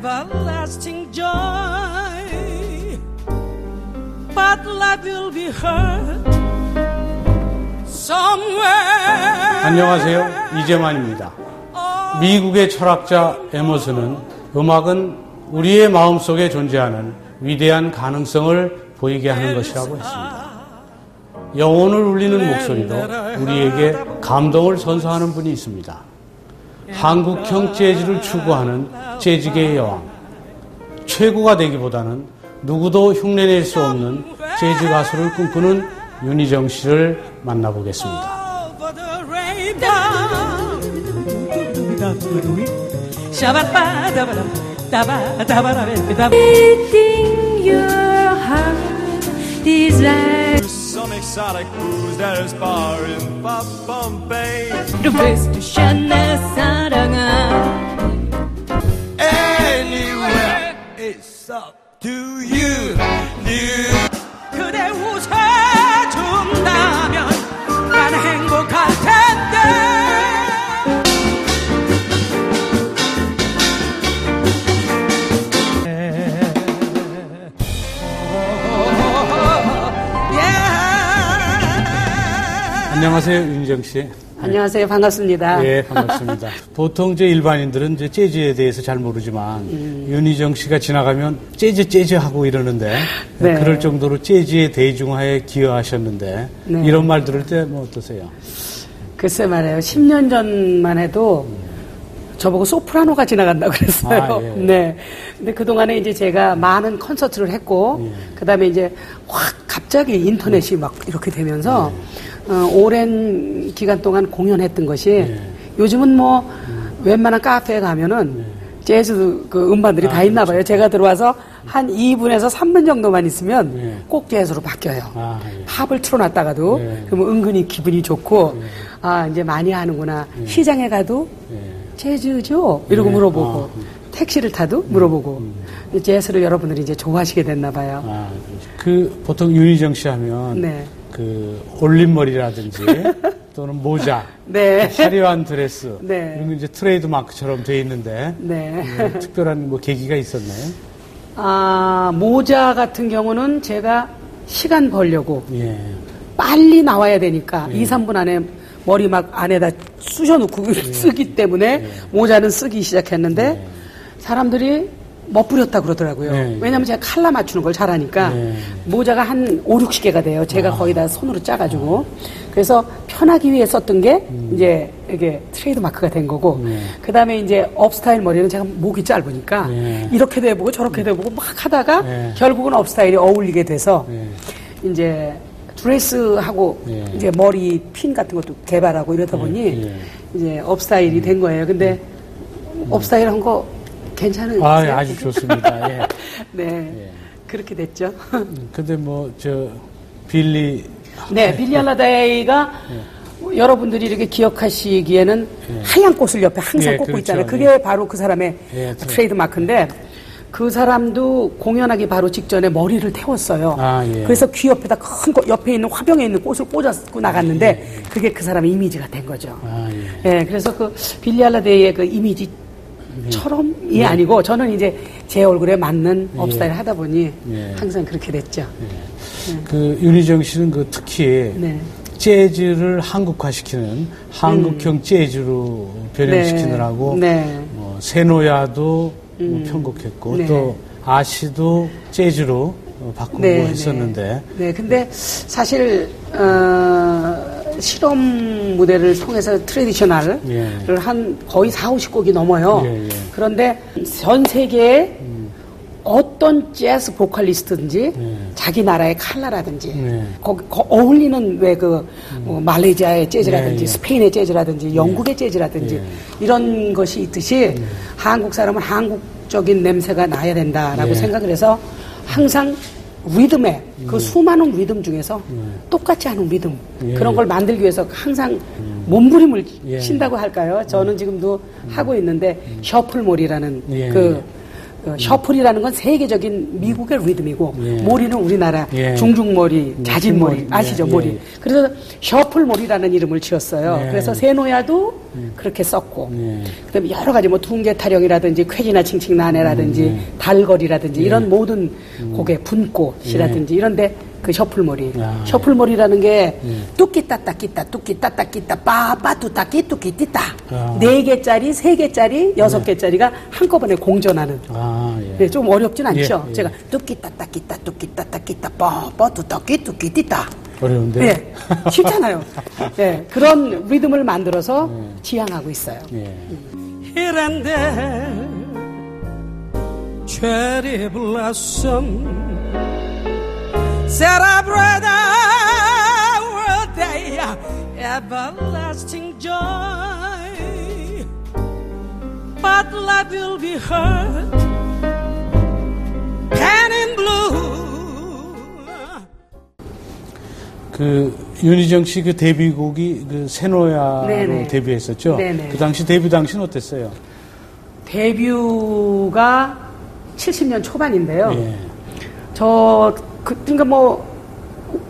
everlasting joy. But life will be heard somewhere. 안녕하세요. 이재만입니다. 미국의 철학자 에머슨은 음악은 우리의 마음속에 존재하는 위대한 가능성을 보이게 하는 것이라고 했습니다. 영혼을 울리는 목소리로 우리에게 감동을 선사하는 분이 있습니다. 한국형 재즈를 추구하는 재즈계의 여왕, 최고가 되기보다는 누구도 흉내낼 수 없는 재즈 가수를 꿈꾸는 윤희정 씨를 만나보겠습니다. Some exotic booze that is far in Bombay. Anywhere, it's up to you. 그대 웃어준다면 난 행복할 텐데. 안녕하세요, 윤희정 씨. 안녕하세요. 반갑습니다. 예, 반갑습니다. 보통 이제 일반인들은 이제 재즈에 대해서 잘 모르지만 윤희정 씨가 지나가면 재즈 하고 이러는데 네. 그럴 정도로 재즈의 대중화에 기여하셨는데 네. 이런 말 들을 때 뭐 어떠세요? 글쎄 말이에요. 10년 전만 해도 저보고 소프라노가 지나간다고 그랬어요. 아, 예. 네. 근데 그동안에 이제 제가 많은 콘서트를 했고, 그 다음에 이제 확 갑자기 인터넷이 막 이렇게 되면서, 오랜 기간 동안 공연했던 것이, 요즘은 뭐, 웬만한 카페에 가면은, 재즈 그 음반들이 다 있나 봐요. 제가 들어와서 한 2분에서 3분 정도만 있으면 꼭 재즈로 바뀌어요. 팝을 틀어놨다가도, 그러면 은근히 기분이 좋고, 아, 이제 많이 하는구나. 시장에 가도, 재즈죠? 이러고 물어보고 택시를 타도 물어보고 재즈를 여러분들이 이제 좋아하시게 됐나 봐요. 그 보통 윤희정 씨 하면 네. 그 올림머리라든지 또는 모자, 네. 화려한 드레스 네. 이런 게 이제 트레이드 마크처럼 돼 있는데 네. 특별한 뭐 계기가 있었나요? 아, 모자 같은 경우는 제가 시간 벌려고 예. 빨리 나와야 되니까 2, 3분 안에 머리 막 안에다 쑤셔놓고 쓰기 때문에 모자는 쓰기 시작했는데 사람들이 멋부렸다 그러더라고요. 왜냐하면 제가 칼라 맞추는 걸 잘하니까 모자가 한 5, 60개가 돼요. 제가 거의 다 손으로 짜가지고. 그래서 편하기 위해 썼던 게 이제 이게 트레이드 마크가 된 거고 그 다음에 이제 업스타일 머리는 제가 목이 짧으니까 이렇게도 해보고 저렇게도 해보고 막 하다가 결국은 업스타일이 어울리게 돼서 이제 드레스하고 이제 머리 핀 같은 것도 개발하고 이러다 보니 이제 업스타일이 된 거예요. 근데 업스타일 한 거 괜찮으세요? 아, 아주 좋습니다. 예. 네, 그렇게 됐죠. 근데 빌리. 네, 빌리 할러데이가 여러분들이 이렇게 기억하시기에는 하얀 꽃을 옆에 항상 꽂고 그렇죠. 있잖아요. 그게 바로 그 사람의 트레이드 마크인데 그 사람도 공연하기 바로 직전에 머리를 태웠어요. 그래서 귀 옆에다 큰 꽃, 옆에 있는 화병에 있는 꽃을 꽂았고 나갔는데 그게 그 사람의 이미지가 된 거죠. 그래서 그 빌리 할러데이의 그 이미지처럼이 아니고 저는 이제 제 얼굴에 맞는 업스타일 하다 보니 항상 그렇게 됐죠. 그 윤희정 씨는 그 특히 재즈를 한국화시키는 한국형 재즈로 변형시키느라고 뭐 세노야도 편곡했고 또 아시도 재즈로 바꾸고 했었는데 근데 사실 실험 무대를 통해서 트래디셔널을 한 거의 4, 50곡이 넘어요. 그런데 전 세계에 어떤 재즈 보컬리스트든지 자기 나라의 칼라라든지 거기 어울리는 왜 뭐 말레이시아의 재즈라든지 스페인의 재즈라든지 영국의 재즈라든지 이런 것이 있듯이 한국 사람은 한국적인 냄새가 나야 된다라고 생각을 해서 항상 리듬에 그 수많은 리듬 중에서 똑같이 하는 리듬 그런 걸 만들기 위해서 항상 몸부림을 신다고 할까요? 저는 지금도 하고 있는데 셔플몰이라는 셔플이라는 건 세계적인 미국의 리듬이고 예. 모리는 우리나라 예. 중중머리, 자진머리 중머리. 아시죠? 예. 머리. 예. 그래서 셔플머리라는 이름을 지었어요. 예. 그래서 세노야도 그렇게 썼고 예. 그다음에 여러 가지 뭐 둥개타령이라든지 쾌지나 칭칭나네라든지 달거리라든지 이런 모든 곡의 분꽃이라든지 이런데 그 셔플머리. 셔플머리라는 게 뚜끼따따끼따 뚜끼따따끼따 빠빠뚜따끼 뚜끼띠따 4개짜리, 3개짜리, 6개짜리가 한꺼번에 공전하는. 예. 네, 좀 어렵진 않죠. 예, 예. 제가 뚜끼따따끼따 뚜끼따따끼따 빠빠뚜따끼 뚜끼띠따. 어려운데. 네, 쉽잖아요. 네, 그런 리듬을 만들어서 지향하고 있어요. 예. Here and there, cherry blossom, celebrate our day, everlasting joy. But life will be hurt, pen in blue. 그 윤희정 씨 그 데뷔곡이 그 세노야로 네네. 데뷔했었죠. 네네. 그 당시 데뷔 당시는 어땠어요? 데뷔가 70년 초반인데요. 예. 그러니까 뭐,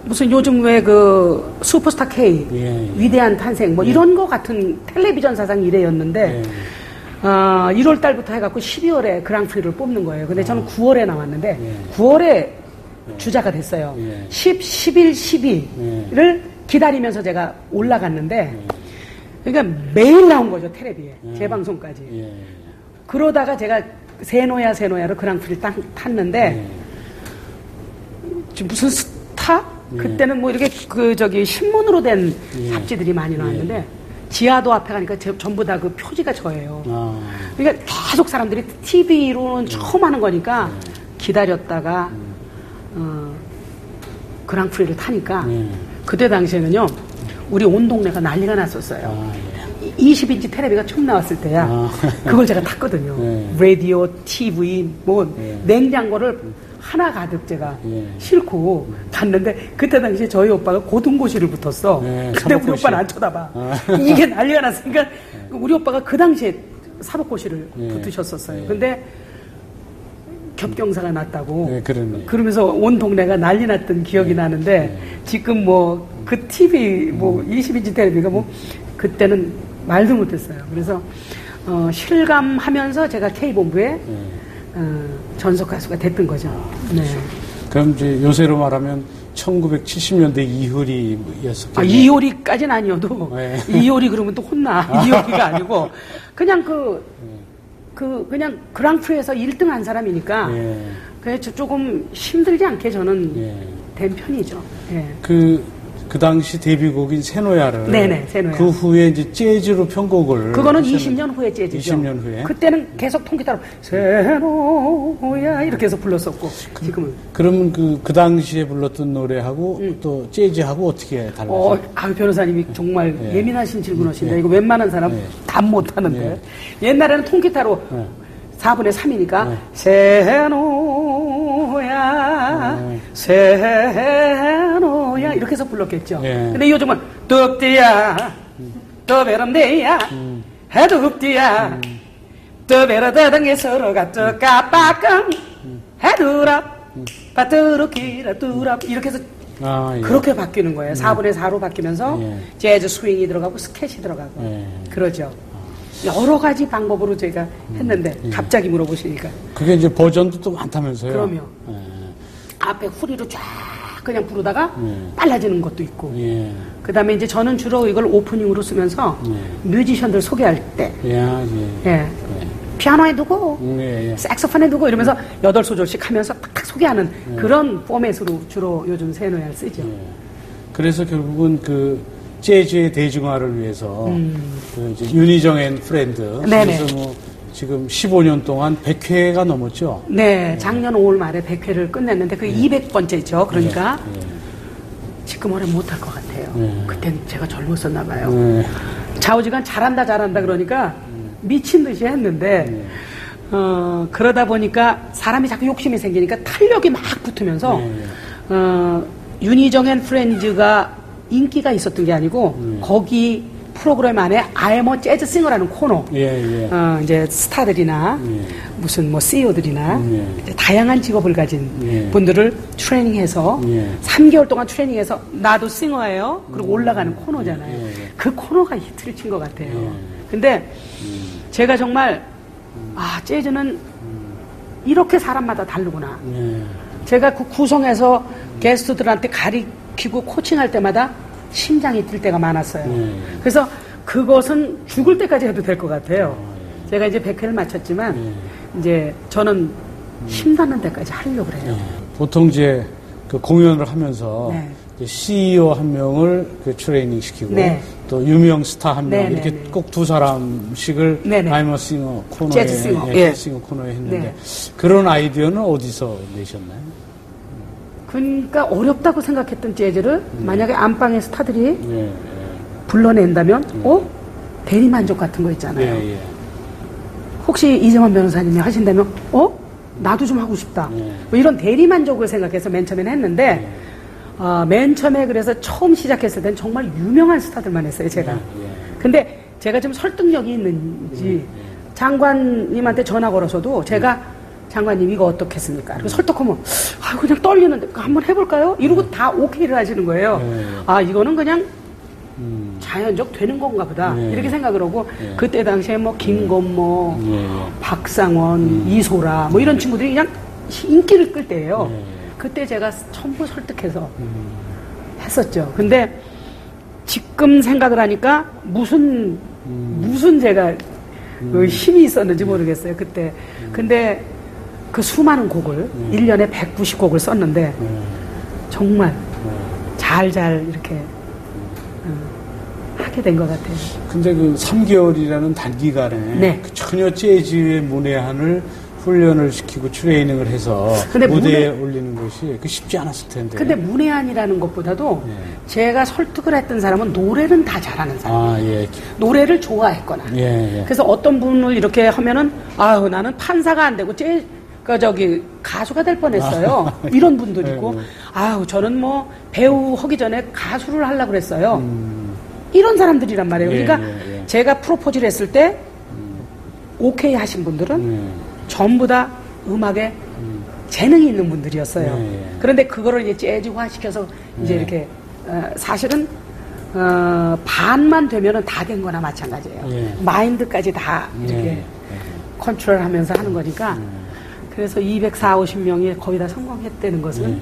무슨 요즘 왜 그 슈퍼스타 K, 예. 위대한 탄생, 뭐 이런 거 같은 텔레비전 사상 이래였는데, 1월 달부터 해갖고 12월에 그랑프리를 뽑는 거예요. 근데 저는 9월에 나왔는데, 9월에 주자가 됐어요. 10, 11, 12를 기다리면서 제가 올라갔는데, 그러니까 매일 나온 거죠, 텔레비에. 재방송까지. 그러다가 제가 세노야로 그랑프리를 탔는데, 무슨 스타? 그때는 뭐 이렇게 신문으로 된 잡지들이 많이 나왔는데, 지하도 앞에 가니까 전부 다 그 표지가 저예요. 그러니까 계속 사람들이 TV로는 처음 하는 거니까 기다렸다가, 그랑프리를 타니까, 그때 당시에는요, 우리 온 동네가 난리가 났었어요. 20인치 텔레비가 처음 나왔을 때야. 그걸 제가 탔거든요. 라디오, TV, 냉장고를 하나 가득 제가 싣고 갔는데, 그때 당시에 저희 오빠가 고등고시를 붙었어. 근데 우리 오빠는 안 쳐다봐. 이게 난리가 났으니까, 우리 오빠가 그 당시에 사법고시를 붙으셨었어요. 근데 겹경사가 났다고. 그러면서 온 동네가 난리 났던 기억이 나는데, 지금 그 TV, 20인치 텔레비가 그때는 말도 못했어요. 그래서, 실감하면서 제가 K본부에, 전속 가수가 됐던 거죠. 네. 그럼 이제 요새로 말하면 1970년대 이효리였었겠네요. 이효리까지는 아니어도, 이효리 그러면 또 혼나. 이효리가 아니고, 그냥 그냥 그랑프리에서 1등 한 사람이니까, 그래서 조금 힘들지 않게 저는 된 편이죠. 그 당시 데뷔곡인 세노야를. 네네, 세노야. 그 후에 이제 재즈로 편곡을. 그거는 20년 후에 재즈죠. 20년 후에. 그때는 계속 통기타로 세노야 이렇게 해서 불렀었고, 지금은. 그러면 그 당시에 불렀던 노래하고 또 재즈하고 어떻게 달라요? 변호사님이 정말 예민하신 질문하신데, 이거 웬만한 사람 다 못하는데. 옛날에는 통기타로 4분의 3이니까, 세노야, 이렇게 해서 불렀겠죠. 근데 요즘은, 뚝띠야, 떠베람데야, 해도 흡띠야, 떠베라다당에 서로가 떠까빠끔, 해두랍, 빠뜨르기라 두랍, 이렇게 해서 그렇게 바뀌는 거예요. 4분의 4로 바뀌면서, 재즈 스윙이 들어가고, 스캣이 들어가고, 그러죠. 여러 가지 방법으로 제가 했는데, 갑자기 물어보시니까. 그게 이제 버전도 또 많다면서요? 그럼요. 앞에 후리로 쫙 그냥 부르다가 빨라지는 것도 있고. 그 다음에 이제 저는 주로 이걸 오프닝으로 쓰면서 뮤지션들 소개할 때. 피아노에 두고, 색소폰에 두고 이러면서 8소절씩 하면서 탁탁 소개하는 그런 포맷으로 주로 요즘 세노야를 쓰죠. 그래서 결국은 재즈의 대중화를 위해서 이제 윤희정 앤 프렌드 그래서 지금 15년 동안 100회가 넘었죠. 네, 작년 5월 말에 100회를 끝냈는데 그게 200번째죠. 그러니까 지금 오래 못할 것 같아요. 그땐 제가 젊었었나 봐요. 좌우지간 잘한다 그러니까 미친 듯이 했는데 그러다 보니까 사람이 자꾸 욕심이 생기니까 탄력이 막 붙으면서 윤희정 앤 프렌즈가 인기가 있었던 게 아니고 거기 프로그램 안에 아이머 재즈 싱어라는 코너. 예. 이제 스타들이나 무슨 뭐 CEO들이나 다양한 직업을 가진 분들을 트레이닝해서 3개월 동안 트레이닝해서 나도 싱어예요. 그리고 올라가는 코너잖아요. 그 코너가 히트를 친 것 같아요. 근데 제가 정말 재즈는 이렇게 사람마다 다르구나. 제가 그 구성에서 게스트들한테 가리키고 코칭할 때마다 심장이 뛸 때가 많았어요. 그래서 그것은 죽을 때까지 해도 될 것 같아요. 제가 이제 100회를 마쳤지만 이제 저는 힘닿는 데까지 하려고 그래요. 보통 이제 그 공연을 하면서 이제 CEO 한 명을 그 트레이닝 시키고 또 유명 스타 한 명 이렇게 꼭 두 사람씩을 아이머 싱어 코너에 재즈 싱어, 싱어 코너에 했는데 그런 아이디어는 어디서 내셨나요? 그러니까 어렵다고 생각했던 재즈를 만약에 안방의 스타들이 불러낸다면 대리만족 같은 거 있잖아요. 혹시 이정환 변호사님이 하신다면 나도 좀 하고 싶다. 뭐 이런 대리만족을 생각해서 맨 처음에는 했는데 맨 처음에 그래서 처음 시작했을 땐 정말 유명한 스타들만 했어요, 제가. 근데 제가 좀 설득력이 있는지 장관님한테 전화 걸어서도 제가 장관님 이거 어떻겠습니까? 그리고 설득하면 그냥 떨리는데 한번 해볼까요? 이러고 다 오케이를 하시는 거예요. 이거는 그냥 자연적 되는 건가 보다 이렇게 생각을 하고 그때 당시에 뭐 김건모, 박상원, 이소라 뭐 이런 친구들이 그냥 인기를 끌 때예요. 그때 제가 전부 설득해서 했었죠. 근데 지금 생각을 하니까 무슨 제가 힘이 있었는지 모르겠어요, 그때. 근데 그 수많은 곡을 1년에 190곡을 썼는데 정말 잘 이렇게 하게 된 것 같아요. 근데 그 3개월이라는 단기간에 그 전혀 재즈의 문외한을 훈련을 시키고 트레이닝을 해서 무대에 올리는 것이 쉽지 않았을 텐데. 근데 문외한이라는 것보다도 제가 설득을 했던 사람은 노래는 다 잘하는 사람이에요. 노래를 좋아했거나. 그래서 어떤 분을 이렇게 하면은 나는 판사가 안 되고 가수가 될 뻔했어요. 이런 분도 있고, 저는 뭐 배우 하기 전에 가수를 하려고 그랬어요. 이런 사람들이란 말이에요. 그러니까 제가 프로포즈를 했을 때 오케이 하신 분들은 전부 다 음악에 재능이 있는 분들이었어요. 그런데 그거를 이제 재즈화 시켜서 이제 이렇게 사실은 반만 되면은 다 된 거나 마찬가지예요. 마인드까지 다 이렇게 컨트롤하면서 하는 거니까. 그래서 240~250명이 거의 다 성공했다는 것은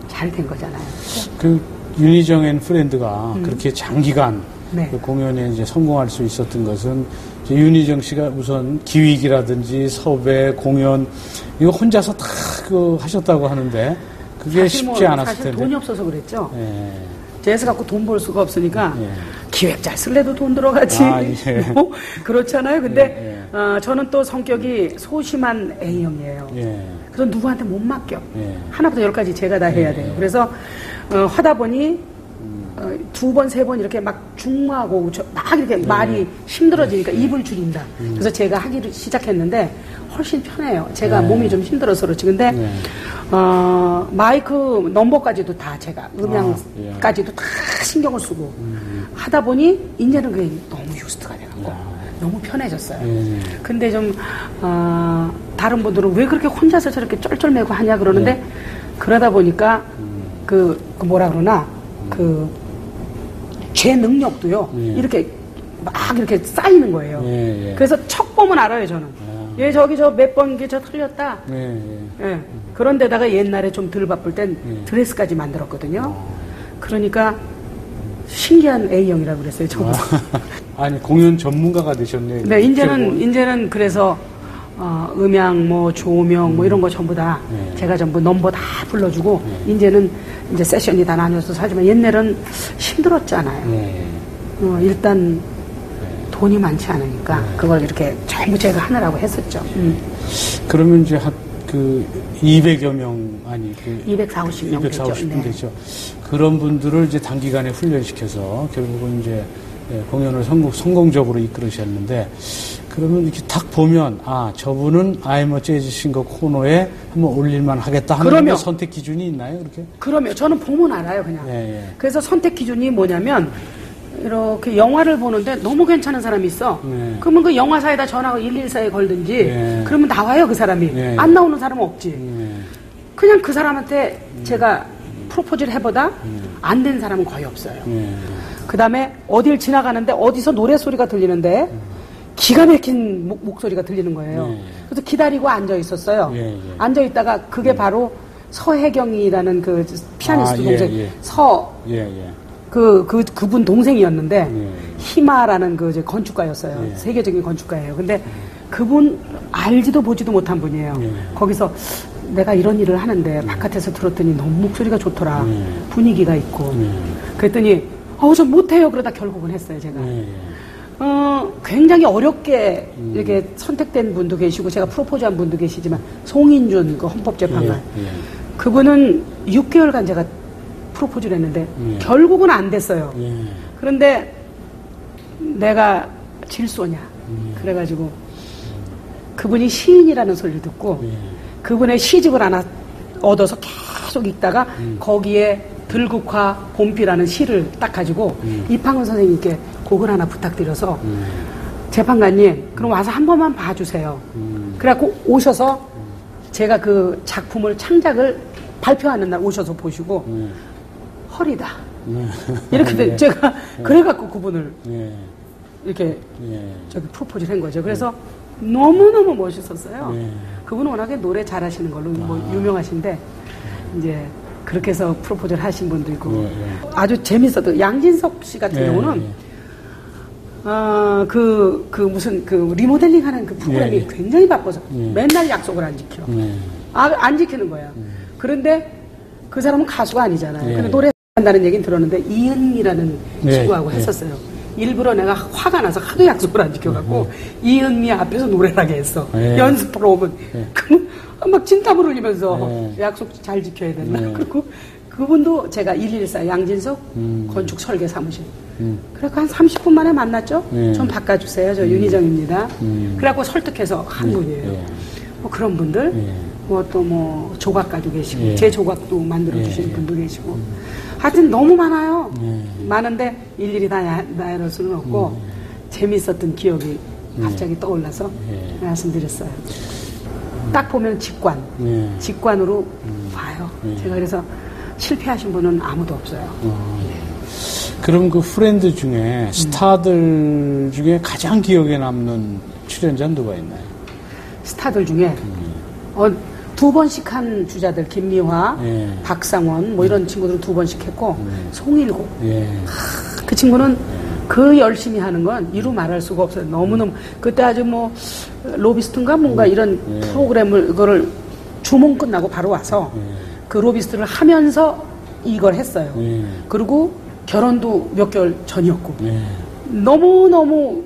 잘 된 거잖아요. 그 윤희정 앤 프렌드가 그렇게 장기간 그 공연에 이제 성공할 수 있었던 것은 이제 윤희정 씨가 우선 기획이라든지 섭외, 공연 이거 혼자서 다 하셨다고 하는데 그게 쉽지 않았을 텐데. 사실 돈이 없어서 그랬죠. 재즈 갖고 돈 벌 수가 없으니까 기획자 쓸래도 돈 들어가지. 뭐 그렇잖아요. 근데 저는 또 성격이 소심한 A형이에요. 그래서 누구한테 못 맡겨. 하나부터 10까지 제가 다 해야 돼요. 그래서 하다 보니 2번, 3번 이렇게 막 중마하고 막 이렇게 말이 힘들어지니까 입을 줄인다. 그래서 제가 하기를 시작했는데 훨씬 편해요. 제가 몸이 좀 힘들어서 그렇지. 근데 마이크 넘버까지도 다 제가 음향까지도 다 신경을 쓰고 하다 보니 이제는 그게 너무 유스트가 돼갖고 너무 편해졌어요. 근데 좀 다른 분들은 왜 그렇게 혼자서 저렇게 쩔쩔매고 하냐 그러는데 그러다 보니까 그 뭐라 그러나 제 능력도요 이렇게 막 이렇게 쌓이는 거예요. 그래서 척 보면 알아요 저는. 저기 몇 번 저 틀렸다. 그런데다가 옛날에 좀 덜 바쁠 땐 드레스까지 만들었거든요. 그러니까 신기한 A형이라고 그랬어요. 저거. 아니 공연 전문가가 되셨네요. 네, 이제는 그래서 음향, 뭐 조명, 뭐 이런 거 전부 다 제가 전부 넘버 다 불러주고 이제는 이제 세션이 다 나뉘어서 하지만 옛날은 힘들었잖아요. 일단 돈이 많지 않으니까 그걸 이렇게 전부 제가 하느라고 했었죠. 그러면 이제 그 200여 명 240명 240명 되죠. 그런 분들을 이제 단기간에 훈련시켜서 결국은 이제 공연을 성공적으로 이끌으셨는데 그러면 이렇게 딱 보면 저분은 아이머 재즈 싱거 코너에 한번 올릴만 하겠다 하는 선택 기준이 있나요? 그렇게? 그러면 저는 보면 알아요, 그냥. 그래서 선택 기준이 뭐냐면 이렇게 영화를 보는데 너무 괜찮은 사람이 있어. 네. 그러면 그 영화사에다 전화하고 114에 걸든지 네. 그러면 나와요, 그 사람이. 네. 안 나오는 사람은 없지. 네. 그냥 그 사람한테 제가 프로포즈를 해보다 안 된 사람은 거의 없어요. 네. 그 다음에 어딜 지나가는데 어디서 노래소리가 들리는데 기가 막힌 목소리가 들리는 거예요. 네. 그래서 기다리고 앉아 있었어요. 예, 예. 앉아 있다가 그게 바로 서혜경이라는 그 피아니스트 아, 동생, 예, 예. 예. 그분 동생이었는데, 예. 희마라는 그 이제 건축가였어요. 예. 세계적인 건축가예요. 근데 그분 알지도 보지도 못한 분이에요. 예. 거기서 내가 이런 일을 하는데 바깥에서 들었더니 너무 목소리가 좋더라. 예. 분위기가 있고. 예. 그랬더니, 저 못해요. 그러다 결국은 했어요, 제가. 예. 굉장히 어렵게 이렇게 선택된 분도 계시고, 제가 프로포즈한 분도 계시지만, 송인준, 그 헌법재판관. 예. 예. 그분은 6개월간 제가 프로포즈를 했는데, 결국은 안 됐어요. 예. 그런데 내가 질소냐. 그래가지고, 그분이 시인이라는 소리를 듣고, 예. 그분의 시집을 하나 얻어서 계속 읽다가, 거기에 들국화 봄비라는 시를 딱 가지고, 이팡은 선생님께 곡을 하나 부탁드려서, 재판관님, 그럼 와서 한 번만 봐주세요. 그래갖고 오셔서 제가 그 작품을, 창작을 발표하는 날 오셔서 보시고, 헐이다. 이렇게 제가, 그래갖고 그분을 이렇게 저기 프로포즈를 한 거죠. 그래서 너무너무 멋있었어요. 그분은 워낙에 노래 잘하시는 걸로 뭐 유명하신데, 이제 그렇게 해서 프로포즈를 하신 분도 있고, 아주 재밌었던, 양진석 씨 같은 경우는, 무슨 리모델링 하는 그 프로그램이 굉장히 바빠서 맨날 약속을 안 지켜. 안 지키는 거야. 그런데 그 사람은 가수가 아니잖아요. 근데 노래 한다는 얘기는 들었는데, 이은미라는 친구하고 했었어요. 일부러 내가 화가 나서 하도 약속을 안 지켜갖고, 이은미 앞에서 노래를 하게 했어. 연습하러 오면. 그럼 막 진땀을 흘리면서 약속 잘 지켜야 된다. 그리고 그분도 제가 114 양진석 건축 설계 사무실. 그래갖고 한 30분 만에 만났죠? 좀 바꿔주세요. 저 윤희정입니다. 그래갖고 설득해서 한 분이에요. 뭐 그런 분들, 뭐 또 뭐 조각가도 계시고, 제 조각도 만들어주시는 분도 계시고. 하여튼 너무 많아요. 많은데 일일이 다 나열할 수는 없고, 재밌었던 기억이 갑자기 떠올라서 말씀드렸어요. 딱 보면 직관으로 봐요. 제가 그래서 실패하신 분은 아무도 없어요. 그럼 그 프렌드 중에 스타들 중에 가장 기억에 남는 출연자는 누가 있나요? 스타들 중에 2번씩 한 주자들, 김미화, 박상원 뭐 이런 친구들은 2번씩 했고, 송일고. 그 친구는 그 열심히 하는 건 이루 말할 수가 없어요. 너무너무 그때 아주 뭐 로비스트인가 뭔가 이런 프로그램을 이거를 주문 끝나고 바로 와서 그 로비스트를 하면서 이걸 했어요. 그리고 결혼도 몇 개월 전이었고 너무너무.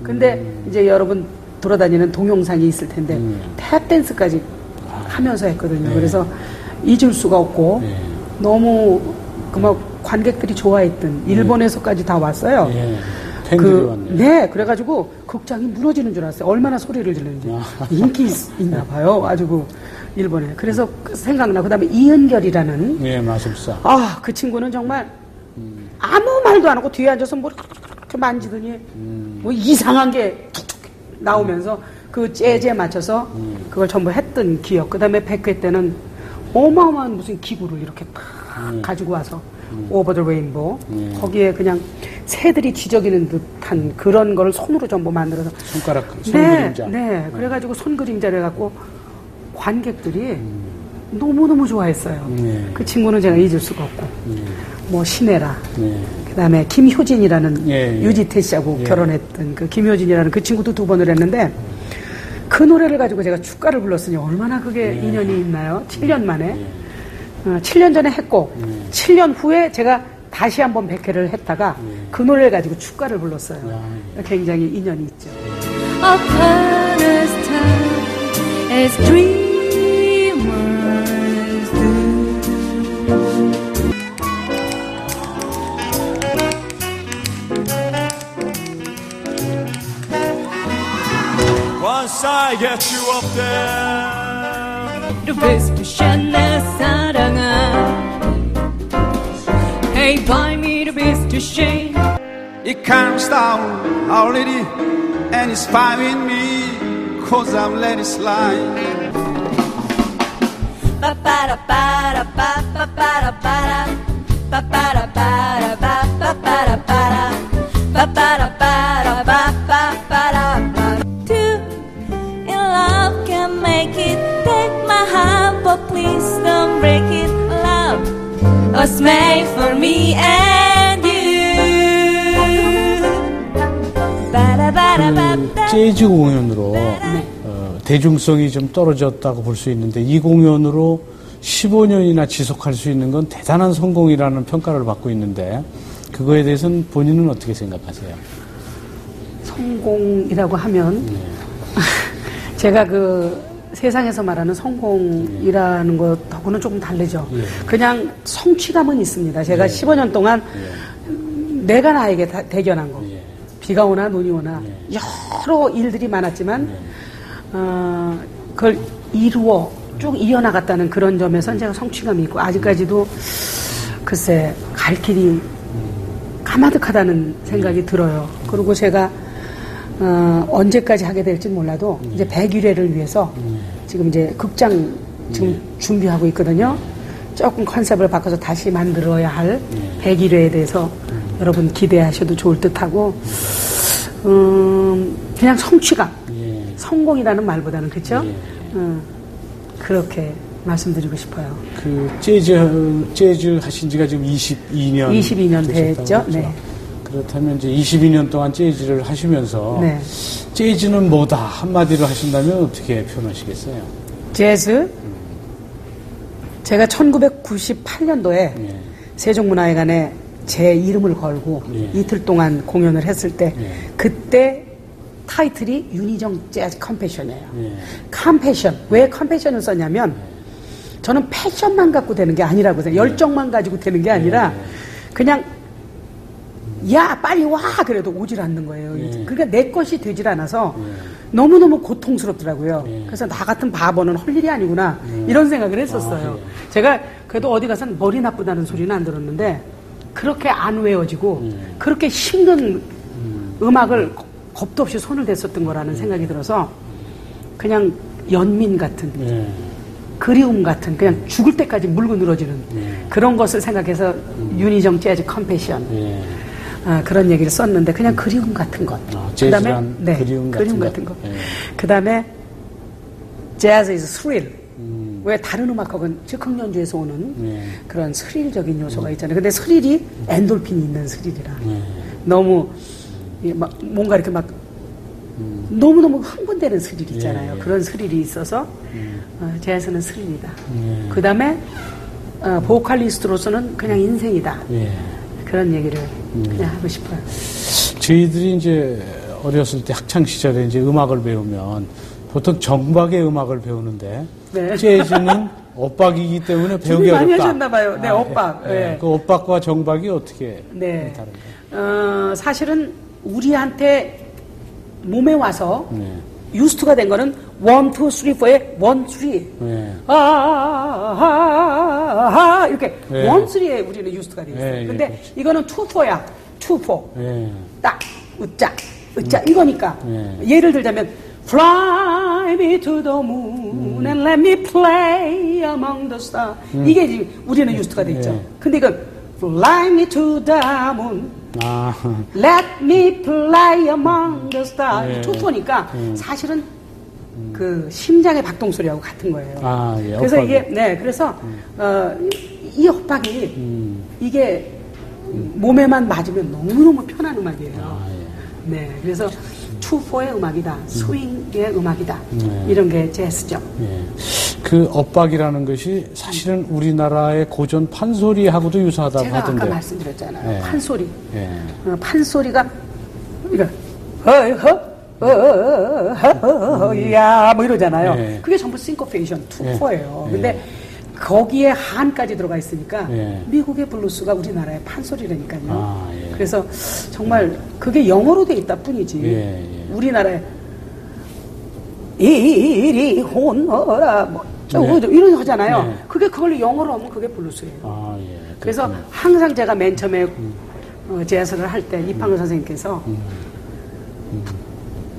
근데 이제 여러분 돌아다니는 동영상이 있을 텐데 탭댄스까지 하면서 했거든요. 그래서 잊을 수가 없고 너무 막 관객들이 좋아했던, 일본에서까지 다 왔어요. 팬들이 왔네요. 네, 그래가지고 극장이 무너지는 줄 알았어요. 얼마나 소리를 지르는지. 인기 있나 봐요. 아주 일본에. 그래서 생각나. 그 다음에 이은결이라는. 마술사. 그 친구는 정말 아무 말도 안 하고 뒤에 앉아서 뭐 이렇게 만지더니 뭐 이상한 게 툭툭 나오면서 그 재즈에 맞춰서 그걸 전부 했던 기억. 그 다음에 100회 때는 어마어마한 무슨 기구를 이렇게 딱 가지고 와서 오버 더 레인보우 거기에 그냥 새들이 뒤적이는 듯한 그런 걸 손으로 전부 만들어서 손그림자. 네. 그래가지고 손그림자를 해갖고 관객들이 너무너무 좋아했어요. 그 친구는 제가 잊을 수가 없고 뭐 신혜라 그 다음에 김효진이라는 유지태 씨하고 결혼했던 그 김효진이라는 그 친구도 2번을 했는데 그 노래를 가지고 제가 축가를 불렀으니 얼마나 그게 인연이 있나요? 7년 만에 7년 전에 했고 7년 후에 제가 다시 한번 100회를 했다가 그 노래를 가지고 축가를 불렀어요. 굉장히 인연이 있죠. Upon a star as dreamers do. Once I get you up there. 비스트샷 내 사랑아 Hey buy me the 비스트샷 It calms down already, and it's fine with me, 'cause I've let it slide. Two in love can make it. Take my hand, but please don't break it. Love was made for me and you. 재즈 공연으로 대중성이 좀 떨어졌다고 볼 수 있는데 이 공연으로 15년이나 지속할 수 있는 건 대단한 성공이라는 평가를 받고 있는데 그거에 대해서는 본인은 어떻게 생각하세요? 성공이라고 하면 제가 그 세상에서 말하는 성공이라는 것하고는 조금 다르죠. 그냥 성취감은 있습니다. 제가 15년 동안 내가 나에게 대견한 거. 비가 오나 눈이 오나 여러 일들이 많았지만 그걸 이루어 쭉 이어나갔다는 그런 점에서는 제가 성취감이 있고 아직까지도 글쎄 갈 길이 까마득하다는 생각이 들어요. 그리고 제가 언제까지 하게 될지 몰라도 이제 100일회를 위해서 지금 이제 극장 지금 준비하고 있거든요. 조금 컨셉을 바꿔서 다시 만들어야 할 100일회에 대해서 여러분 기대하셔도 좋을 듯하고 그냥 성취감, 성공이라는 말보다는 그렇죠? 그렇게 말씀드리고 싶어요. 그 재즈 하신 지가 지금 22년 됐죠. 그렇죠? 네. 그렇다면 이제 22년 동안 재즈를 하시면서 네. 재즈는 뭐다 한마디로 하신다면 어떻게 표현하시겠어요? 재즈 제가 1998년도에 세종문화회관에 제 이름을 걸고 이틀 동안 공연을 했을 때 그때 타이틀이 윤희정 재즈 컴패션이에요. 컴패션. 왜 컴패션을 썼냐면 저는 패션만 갖고 되는 게 아니라고 생각해요. 열정만 가지고 되는 게 아니라 그냥 야 빨리 와 그래도 오질 않는 거예요. 그러니까 내 것이 되질 않아서 너무너무 고통스럽더라고요. 그래서 나 같은 바보는 할 일이 아니구나 이런 생각을 했었어요. 제가 그래도 어디 가서는 머리 나쁘다는 소리는 안 들었는데 그렇게 안 외워지고 그렇게 힘든 음악을 겁도 없이 손을 댔었던 거라는 생각이 들어서 그냥 연민 같은 그리움 같은 그냥 죽을 때까지 물고 늘어지는 그런 것을 생각해서 윤희정 재즈 컴패션 그런 얘기를 썼는데 그냥 그리움 같은 것. 그다음에 그리움 같은 것. 그다음에 재즈 is thrill. 왜 다른 음악하고는 즉흥 연주에서 오는 그런 스릴적인 요소가 있잖아요. 근데 스릴이 엔돌핀이 있는 스릴이라 너무 막 뭔가 이렇게 막 너무너무 흥분되는 스릴 있잖아요. 그런 스릴이 있어서 재즈는 스릴이다. 그 다음에 보컬리스트로서는 그냥 인생이다. 그런 얘기를 그냥 하고 싶어요. 저희들이 이제 어렸을 때 학창 시절에 이제 음악을 배우면 보통 정박의 음악을 배우는데 재즈는 엇박이기 때문에 배우기 어렵다. 많이 하셨나 봐요. 네, 엇박. 그 엇박과 정박이 어떻게 다른가요? 사실은 우리한테 몸에 와서 유스트가 된 거는 1, 2, 3, 4의 1, 3 이렇게 1, 3에 우리는 유스트가 되어 있어요. 근데 이거는 2, 4야. 2, 4 딱 으짜 이거니까 예를 들자면 Fly me to the moon and let me play among the stars 이게 지금 우리는 유스트가 되어 있죠. 근데 이건 Fly me to the moon Let me play among the stars. 투포니까 사실은 그 심장의 박동 소리하고 같은 거예요. 그래서 엇박이. 이게 그래서 이 엇박이 이게 몸에만 맞으면 너무너무 편한 음악이에요. 그래서 투포의 음악이다, 스윙의 음악이다 이런 게 재즈죠. 그 엇박이라는 것이 사실은 우리나라의 고전 판소리하고도 유사하다고 제가 하던데. 아까 말씀드렸잖아요. 판소리. 판소리가 이거 야 뭐 이러잖아요. 그게 전부 싱코페이션, 투포예요. 근데 거기에 한까지 들어가 있으니까 미국의 블루스가 우리나라의 판소리라니까요. 그래서 정말 그게 영어로 돼 있다 뿐이지. 우리나라에 이리 혼어라 뭐 이런 거 하잖아요. 그게 그걸로 영어로 하면 그게 블루스예요. 그래서 항상 제가 맨 처음에 재해설을 할 때 이팡우 선생님께서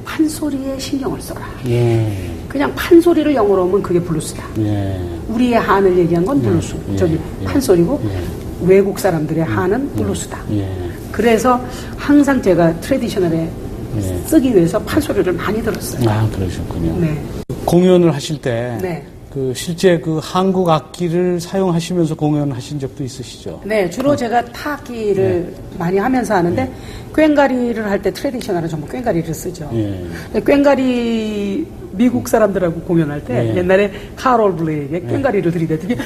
판소리에 신경을 써라. 예. 그냥 판소리를 영어로 하면 그게 블루스다. 예. 우리의 한을 얘기한 건 블루스. 예. 저기 예. 판소리고 예. 외국 사람들의 한은 블루스다. 예. 그래서 항상 제가 트래디셔널에 예. 쓰기 위해서 판소리를 많이 들었어요. 아, 그러셨군요. 네. 공연을 하실 때 네. 그 실제 그 한국 악기를 사용하시면서 공연하신 적도 있으시죠? 네, 주로 제가 타악기를 많이 하면서 하는데 꽹과리를 할 때 트래디셔널은 전부 꽹과리를 쓰죠. 예. 근데 꽹과리 미국 사람들하고 공연할 때 예. 옛날에 카롤 블레이에게 꽹과리를 들이대더니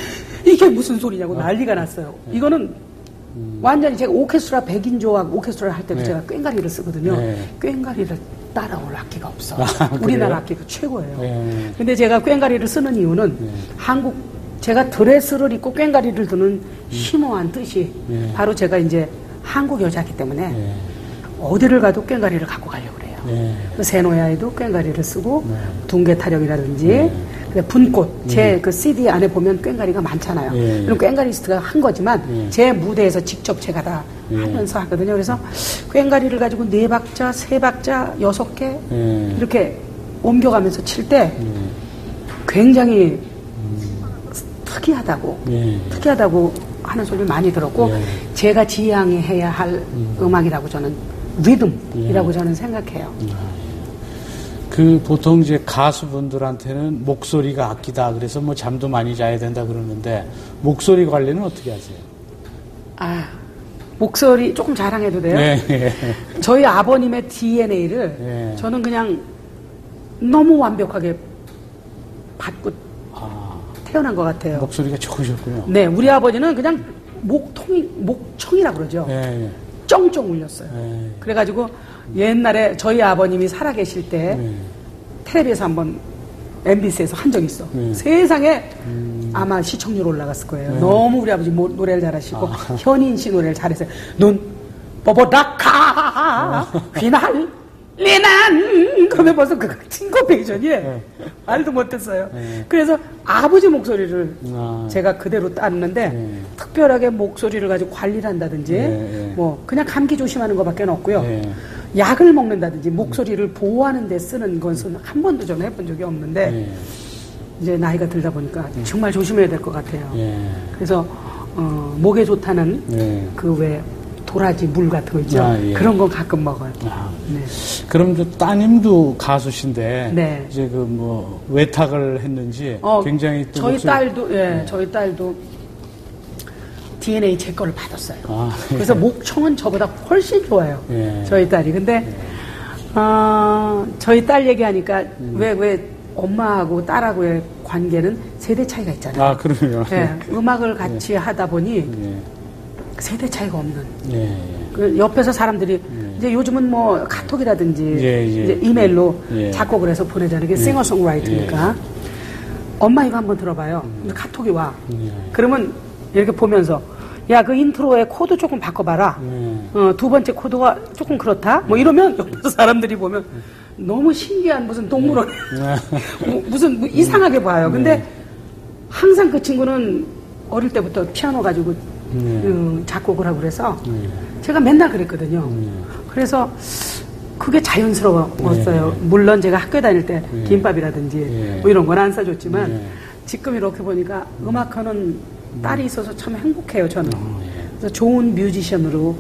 이게 무슨 소리냐고 난리가 났어요. 이거는 완전히 제가 오케스트라 100인조하고 오케스트라를 할 때도 네. 제가 꽹과리를 쓰거든요. 네. 꽹과리를 따라올 악기가 없어. 아, 우리나라 그래요? 악기가 최고예요. 네. 근데 제가 꽹과리를 쓰는 이유는 한국 제가 드레스를 입고 꽹과리를 드는 심오한 뜻이 바로 제가 이제 한국 여자이기 때문에 어디를 가도 꽹과리를 갖고 가려고 그래요. 세노야에도 꽹과리를 쓰고 둥개 타령이라든지 분꽃 제 그 CD 안에 보면 꽹과리가 많잖아요. 그럼 꽹과리스트가 한 거지만 제 무대에서 직접 제가 다 하면서 하거든요. 그래서 꽹과리를 가지고 4박자, 3박자, 6개 이렇게 옮겨가면서 칠 때 굉장히 특이하다고 하는 소리를 많이 들었고 제가 지향해야 할 음악이라고 저는 리듬이라고 저는 생각해요. 그 보통 이제 가수분들한테는 목소리가 악기다 그래서 뭐 잠도 많이 자야 된다 그러는데 목소리 관리는 어떻게 하세요? 아, 목소리 조금 자랑해도 돼요? 네. 저희 아버님의 DNA를 네. 저는 그냥 너무 완벽하게 받고 태어난 것 같아요. 목소리가 좋으셨군요. 네, 우리 아버지는 그냥 목청이라고 그러죠. 네. 쩡쩡 울렸어요. 네. 그래가지고 옛날에 저희 아버님이 살아계실 때 텔레비에서 한번 MBC에서 한 적이 있어. 세상에 아마 시청률 올라갔을 거예요. 너무 우리 아버지 노래를 잘하시고 현인 씨 노래를 잘했어요. 눈 뽀뽀닥하 휘날리는 그러면 벌써 그 싱커페이션이 말도 못했어요. 그래서 아버지 목소리를 제가 그대로 따는데 특별하게 목소리를 가지고 관리를 한다든지 뭐 그냥 감기 조심하는 것밖에 없고요. 약을 먹는다든지 목소리를 보호하는 데 쓰는 것은 한 번도 저는 해본 적이 없는데 이제 나이가 들다 보니까 정말 조심해야 될 것 같아요. 그래서 목에 좋다는 그 왜 도라지 물 같은 거 있죠. 그런 건 가끔 먹어요. 네. 그럼 저 따님도 가수신데 네. 이제 그 뭐 외탁을 했는지 굉장히 또 저희 딸도 저희 딸도 DNA 제 거를 받았어요. 그래서 목청은 저보다 훨씬 좋아요. 저희 딸이. 근데 저희 딸 얘기하니까 왜 엄마하고 딸하고의 관계는 세대 차이가 있잖아요. 아, 그럼요. 음악을 같이 하다 보니 세대 차이가 없는. 그 옆에서 사람들이 이제 요즘은 뭐 카톡이라든지 이제 이메일로 작곡을 해서 보내자는 게 싱어송라이터니까 엄마 이거 한번 들어봐요. 근데 카톡이 와. 그러면 이렇게 보면서 야, 그 인트로의 코드 조금 바꿔봐라. 두 번째 코드가 조금 그렇다. 뭐 이러면 옆에서 사람들이 보면 너무 신기한 무슨 동물원 무슨 뭐 이상하게 봐요. 근데 항상 그 친구는 어릴 때부터 피아노 가지고 작곡을 하고 그래서 제가 맨날 그랬거든요. 그래서 그게 자연스러웠어요. 물론 제가 학교 다닐 때 김밥이라든지 뭐 이런 건 안 사줬지만 지금 이렇게 보니까 음악하는 딸이 있어서 참 행복해요, 저는. 그래서 좋은 뮤지션으로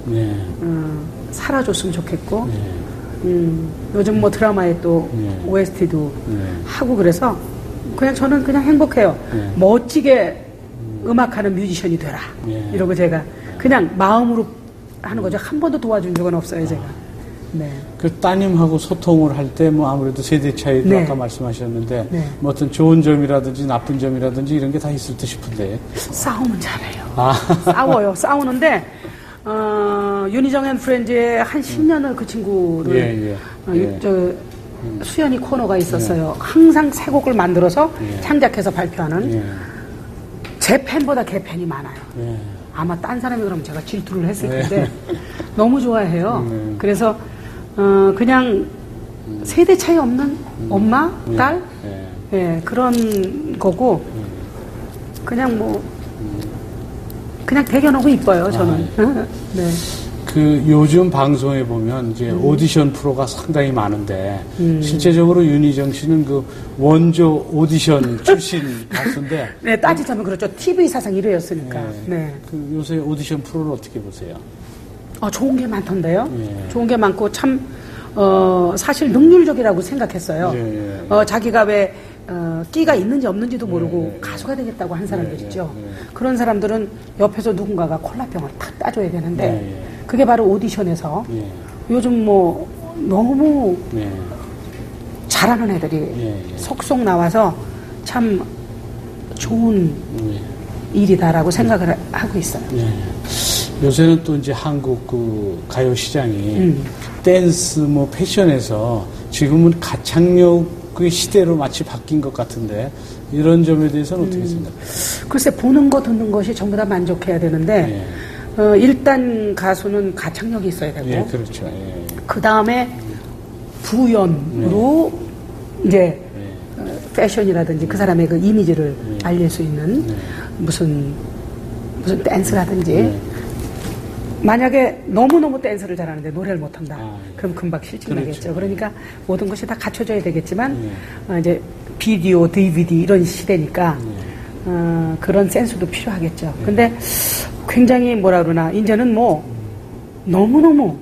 살아줬으면 좋겠고 요즘 뭐 드라마에 또 OST도 하고 그래서 그냥 저는 그냥 행복해요. 멋지게 음악하는 뮤지션이 되라. 이러고 제가 그냥 마음으로 하는 거죠. 한 번도 도와준 적은 없어요, 제가. 네. 그 따님하고 소통을 할 때 뭐 아무래도 세대 차이도 아까 말씀하셨는데 뭐 어떤 좋은 점이라든지 나쁜 점이라든지 이런 게 다 있을 듯 싶은데 싸우면 잘해요. 싸워요. 싸우는데 유니정 앤 프렌즈에 한 10년을 그 친구를 수연이 코너가 있었어요. 항상 새 곡을 만들어서 창작해서 발표하는 제 팬보다 걔 팬이 많아요. 아마 딴 사람이 그러면 제가 질투를 했을 텐데 너무 좋아해요. 그래서 그냥 세대 차이 없는 엄마, 딸 그런 거고 그냥 뭐 그냥 대견하고 이뻐요, 저는. 네. 그 요즘 방송에 보면 이제 오디션 프로가 상당히 많은데 실제적으로 윤희정 씨는 그 원조 오디션 출신 가수인데 네, 따지자면 그렇죠. TV 사상 1회였으니까. 네. 그 요새 오디션 프로를 어떻게 보세요? 좋은 게 많던데요. 좋은 게 많고 참 사실 능률적이라고 생각했어요. 자기가 왜 끼가 있는지 없는지도 모르고 가수가 되겠다고 한 사람들 있죠. 그런 사람들은 옆에서 누군가가 콜라병을 탁 따줘야 되는데 그게 바로 오디션에서 요즘 뭐 너무 잘하는 애들이 속속 나와서 참 좋은 일이다라고 생각을 하고 있어요. 요새는 또 이제 한국 그 가요 시장이 댄스 뭐 패션에서 지금은 가창력의 시대로 마치 바뀐 것 같은데 이런 점에 대해서는 어떻게 생각해요? 글쎄 보는 거 듣는 것이 전부 다 만족해야 되는데 일단 가수는 가창력이 있어야 되고 그렇죠. 그 다음에 부연으로 이제 패션이라든지 그 사람의 그 이미지를 알릴 수 있는 무슨 댄스라든지 만약에 너무너무 댄스를 잘하는데 노래를 못한다. 그럼 금방 실증나겠죠. 그렇죠. 그러니까 모든 것이 다 갖춰져야 되겠지만 이제 비디오, DVD 이런 시대니까 그런 센스도 필요하겠죠. 근데 굉장히 뭐라 그러나 이제는 뭐 너무너무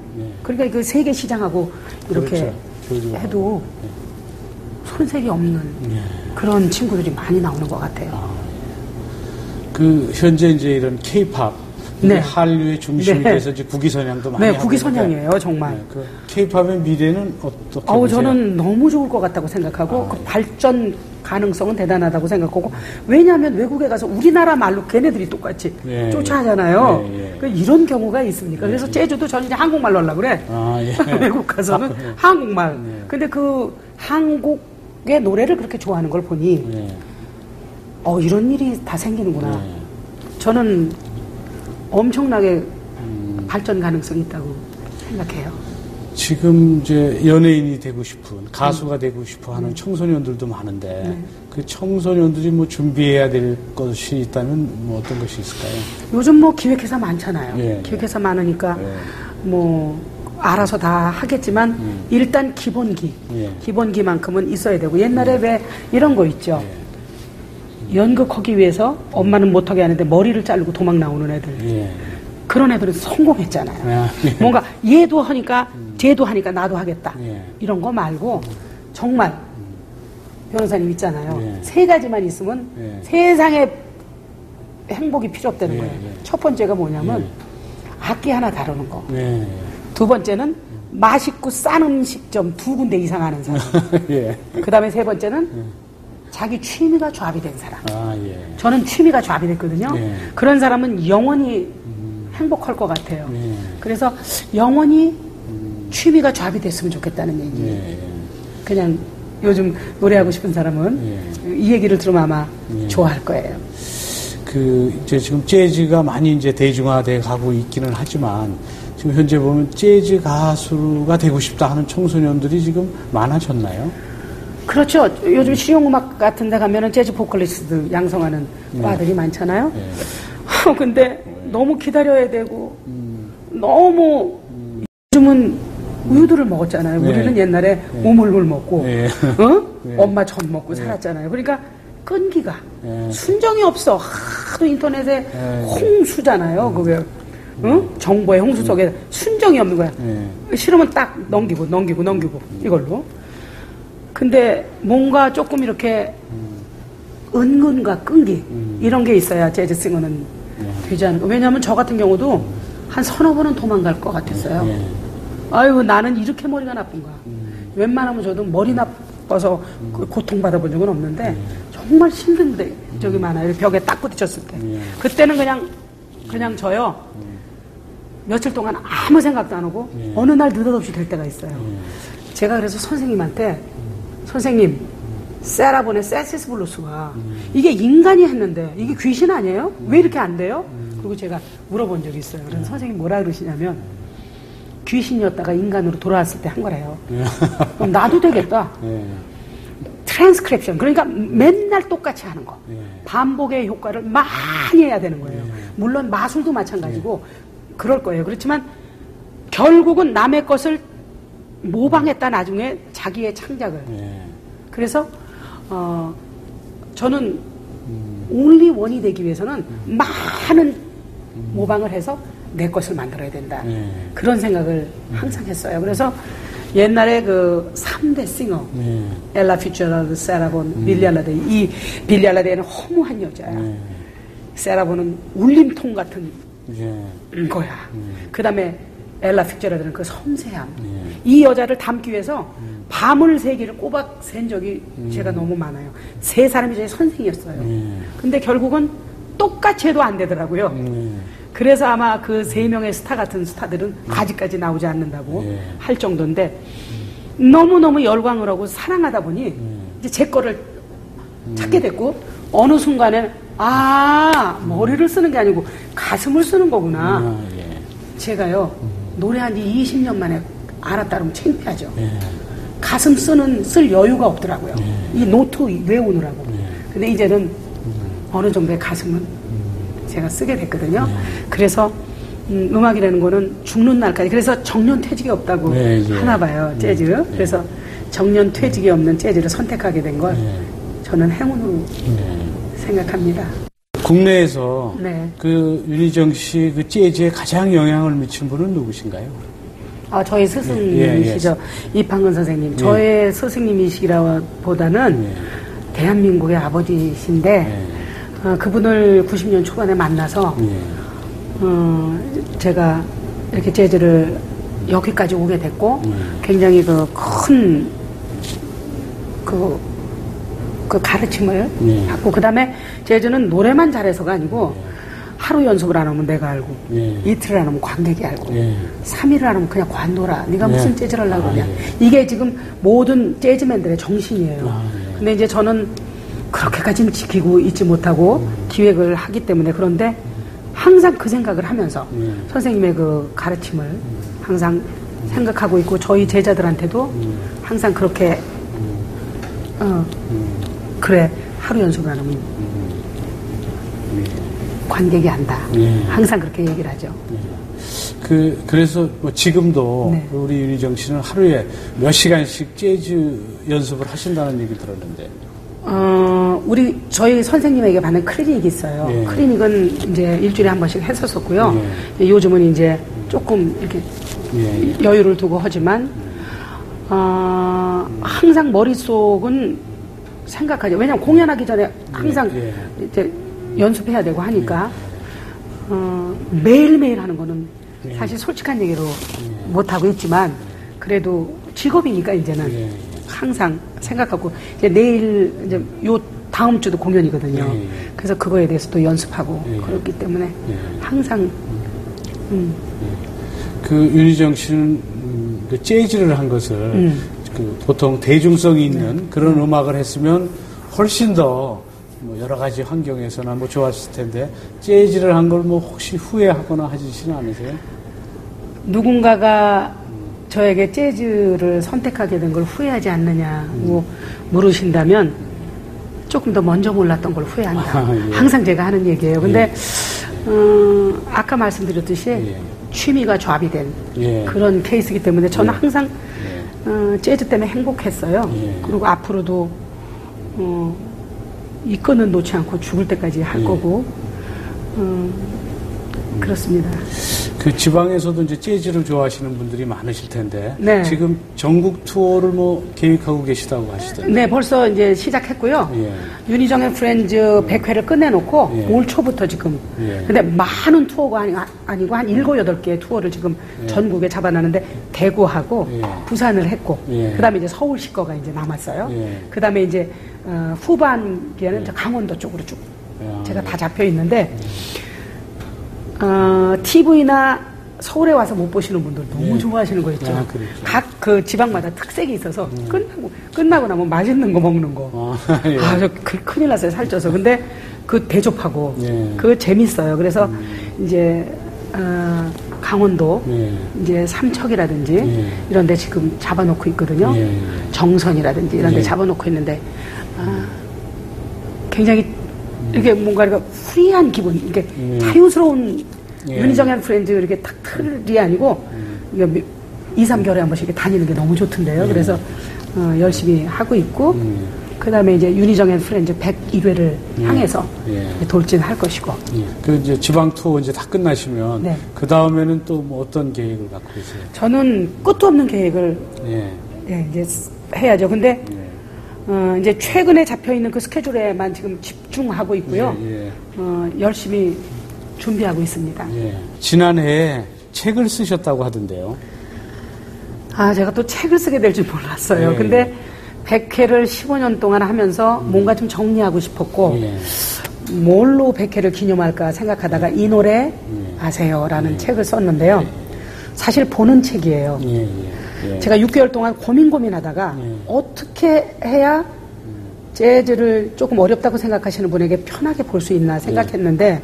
그러니까 그 세계 시장하고 이렇게 그렇죠. 해도 손색이 없는 그런 친구들이 많이 나오는 것 같아요. 그 현재 이제 이런 K-팝 한류의 중심이 돼서 이제 국위선양도 많이 하고 국위선양이에요, 정말. 그 K-팝의 미래는 어떻게 보세요? 저는 너무 좋을 것 같다고 생각하고 그 발전 가능성은 대단하다고 생각하고 왜냐하면 외국에 가서 우리나라 말로 걔네들이 똑같이 쫓아하잖아요. 이런 경우가 있습니까? 그래서 재즈도 저는 이제 한국말로 하려고 그래. 외국 가서는 한국말. 근데 그 한국의 노래를 그렇게 좋아하는 걸 보니 이런 일이 다 생기는구나. 저는 엄청나게 발전 가능성이 있다고 생각해요. 지금 이제 연예인이 되고 싶은 가수가 되고 싶어 하는 청소년들도 많은데 그 청소년들이 뭐 준비해야 될 것이 있다면 뭐 어떤 것이 있을까요? 요즘 뭐 기획회사 많잖아요. 기획회사 많으니까 뭐 알아서 다 하겠지만 일단 기본기만큼은 있어야 되고 옛날에 왜 이런 거 있죠. 연극하기 위해서 엄마는 못하게 하는데 머리를 자르고 도망 나오는 애들. 그런 애들은 성공했잖아요. 뭔가 얘도 하니까 쟤도 하니까 나도 하겠다. 이런 거 말고 정말 변호사님 있잖아요. 세 가지만 있으면 세상에 행복이 필요 없다는 거예요. 첫 번째가 뭐냐면 악기 하나 다루는 거. 두 번째는 맛있고 싼 음식점 2군데 이상 하는 사람. 그 다음에 세 번째는 자기 취미가 조합이 된 사람. 저는 취미가 조합이 됐거든요. 그런 사람은 영원히 행복할 것 같아요. 그래서 영원히 취미가 조합이 됐으면 좋겠다는 얘기. 그냥 요즘 노래하고 싶은 사람은 이 얘기를 들으면 아마 좋아할 거예요. 이제 지금 재즈가 많이 이제 대중화돼 가고 있기는 하지만 지금 현재 보면 재즈 가수가 되고 싶다 하는 청소년들이 지금 많아졌나요? 그렇죠. 요즘 실용음악 같은 데 가면은 재즈 보컬리스트 양성하는 과들이 많잖아요. 근데 너무 기다려야 되고 너무 요즘은 우유들을 먹었잖아요. 우리는 옛날에 오물물 먹고 엄마 전 먹고 살았잖아요. 그러니까 끈기가 순정이 없어. 하도 인터넷에 홍수잖아요. 그게 정보의 홍수 속에 순정이 없는 거야. 싫으면 딱 넘기고 이걸로. 근데 뭔가 조금 이렇게 은근과 끈기 이런 게 있어야 재즈 싱어는 되지 않을까. 왜냐하면 저 같은 경우도 한 서너 번은 도망갈 것 같았어요. 아유 나는 이렇게 머리가 나쁜가. 웬만하면 저도 머리 나빠서 고통받아 본 적은 없는데 정말 힘든 적이 많아요. 벽에 딱 부딪혔을 때. 그때는 그냥 저요. 며칠 동안 아무 생각도 안 하고 어느 날 느닷없이 될 때가 있어요. 제가 그래서 선생님한테 선생님 세라본의 세시스 블루스가 이게 인간이 했는데 이게 귀신 아니에요? 왜 이렇게 안 돼요? 그리고 제가 물어본 적이 있어요. 그래서 선생님이 뭐라 그러시냐면 귀신이었다가 인간으로 돌아왔을 때 한 거래요. 그럼 나도 되겠다. 트랜스크립션 그러니까 맨날 똑같이 하는 거. 반복의 효과를 많이 해야 되는 거예요. 물론 마술도 마찬가지고 그럴 거예요. 그렇지만 결국은 남의 것을 모방했다 나중에 자기의 창작을. 그래서 저는 only one이 되기 위해서는 많은 모방을 해서 내 것을 만들어야 된다. 그런 생각을 항상 했어요. 그래서 옛날에 그 3대 싱어 엘라 피츠제럴드, 세라 본, 빌리 할러데이. 이 빌리 할러데이는 허무한 여자야. 세라 본은 울림통 같은 거야. 그 다음에 엘라 피츠제럴드는 그 섬세함. 이 여자를 담기 위해서 밤을 새기를 꼬박 샌 적이 제가 너무 많아요. 세 사람이 저희 선생이었어요. 근데 결국은 똑같이 해도 안 되더라고요. 그래서 아마 그 세 명의 스타 같은 스타들은 아직까지 나오지 않는다고 할 정도인데 너무너무 열광을 하고 사랑하다 보니 이제 제 거를 찾게 됐고 어느 순간에 머리를 쓰는 게 아니고 가슴을 쓰는 거구나. 제가요 노래한 지 20년 만에 알았다 그러면 창피하죠. 가슴 쓸 여유가 없더라고요. 이 노트 외우느라고. 근데 이제는 어느 정도의 가슴은 제가 쓰게 됐거든요. 그래서 음악이라는 거는 죽는 날까지. 그래서 정년퇴직이 없다고 하나 봐요. 재즈. 그래서 정년퇴직이 없는 재즈를 선택하게 된 걸 저는 행운으로 생각합니다. 국내에서 그 윤희정 씨 그 재즈에 가장 영향을 미친 분은 누구신가요? 저희 스승님이시죠. 이판근 선생님. 저의 스승님이시기보다는 대한민국의 아버지신데 그분을 90년 초반에 만나서 제가 이렇게 재즈를 여기까지 오게 됐고 굉장히 그 큰 그 가르침을 받고 그 다음에 재즈는 노래만 잘해서가 아니고 하루 연습을 안 하면 내가 알고 이틀을 안 하면 관객이 알고 3일을 안 하면 그냥 관둬라. 네가 무슨 재즈를 하려고 그러냐. 이게 지금 모든 재즈맨들의 정신이에요. 근데 이제 저는 그렇게까지는 지키고 있지 못하고 기획을 하기 때문에 그런데 항상 그 생각을 하면서 선생님의 그 가르침을 항상 생각하고 있고 저희 제자들한테도 항상 그렇게 그래 하루 연습을 안 하면 관객이 안다. 항상 그렇게 얘기를 하죠. 그래서 뭐 지금도 우리 윤희정 씨는 하루에 몇 시간씩 재즈 연습을 하신다는 얘기 들었는데. 저희 선생님에게 받는 클리닉이 있어요. 클리닉은 이제 일주일에 한 번씩 했었었고요. 요즘은 이제 조금 이렇게 여유를 두고 하지만, 항상 머릿속은 생각하죠. 왜냐면 공연하기 전에 항상 이제 연습해야 되고 하니까, 매일매일 하는 거는 사실 솔직한 얘기로 못하고 있지만, 그래도 직업이니까 이제는 항상 생각하고, 이제 내일, 이제 요 다음 주도 공연이거든요. 그래서 그거에 대해서 또 연습하고 그렇기 때문에 항상, 그 윤희정 씨는 그 재즈를 한 것을 그 보통 대중성이 있는 그런 음악을 했으면 훨씬 더 뭐 여러 가지 환경에서나 뭐 좋았을 텐데 재즈를 한 걸 뭐 혹시 후회하거나 하시지는 않으세요? 누군가가 저에게 재즈를 선택하게 된 걸 후회하지 않느냐고 물으신다면 조금 더 먼저 몰랐던 걸 후회한다. 항상 제가 하는 얘기예요. 근데 아까 말씀드렸듯이 취미가 조합이 된 그런 케이스이기 때문에 저는 항상 재즈 때문에 행복했어요. 그리고 앞으로도 이 끈은 놓지 않고 죽을 때까지 할 거고 그렇습니다. 그 지방에서도 이제 재즈를 좋아하시는 분들이 많으실 텐데 지금 전국 투어를 뭐 계획하고 계시다고 하시던데. 네, 벌써 이제 시작했고요. 윤희정 앤 프렌즈 100회를 끝내놓고 올 초부터 지금. 근데 많은 투어가 아니고 한 7, 8개의 투어를 지금 전국에 잡아놨는데 대구하고 부산을 했고 그다음에 이제 서울시 거가 이제 남았어요. 그다음에 이제 후반기에는 강원도 쪽으로 쭉 제가 다 잡혀 있는데. TV나 서울에 와서 못 보시는 분들 너무 좋아하시는 거 있죠. 각 그 지방마다 특색이 있어서 끝나고 나면 맛있는 거 먹는 거. 저 큰일 났어요. 살쪄서. 근데 그 대접하고 그거 재밌어요. 그래서 이제 강원도 이제 삼척이라든지 이런 데 지금 잡아놓고 있거든요. 정선이라든지 이런 데 잡아놓고 있는데 굉장히 이렇게 뭔가 프리한 기분, 이렇게 자유스러운 윤희정 앤 프렌즈 이렇게 탁 틀이 아니고 2, 3개월에 한 번씩 이렇게 다니는 게 너무 좋던데요. 그래서 열심히 하고 있고 그 다음에 이제 유니정 앤 프렌즈 101회를 향해서 돌진할 것이고. 그 이제 지방 투어 이제 다 끝나시면 그 다음에는 또 뭐 어떤 계획을 갖고 계세요? 저는 끝도 없는 계획을 이제 해야죠. 근데 이제 최근에 잡혀 있는 그 스케줄에만 지금 집중하고 있고요. 열심히 준비하고 있습니다. 지난해에 책을 쓰셨다고 하던데요. 제가 또 책을 쓰게 될 줄 몰랐어요. 근데 100회를 15년 동안 하면서 뭔가 좀 정리하고 싶었고 뭘로 100회를 기념할까 생각하다가 이 노래 아세요라는 책을 썼는데요. 사실 보는 책이에요. 제가 6개월 동안 고민하다가 어떻게 해야 재즈를 조금 어렵다고 생각하시는 분에게 편하게 볼 수 있나 생각했는데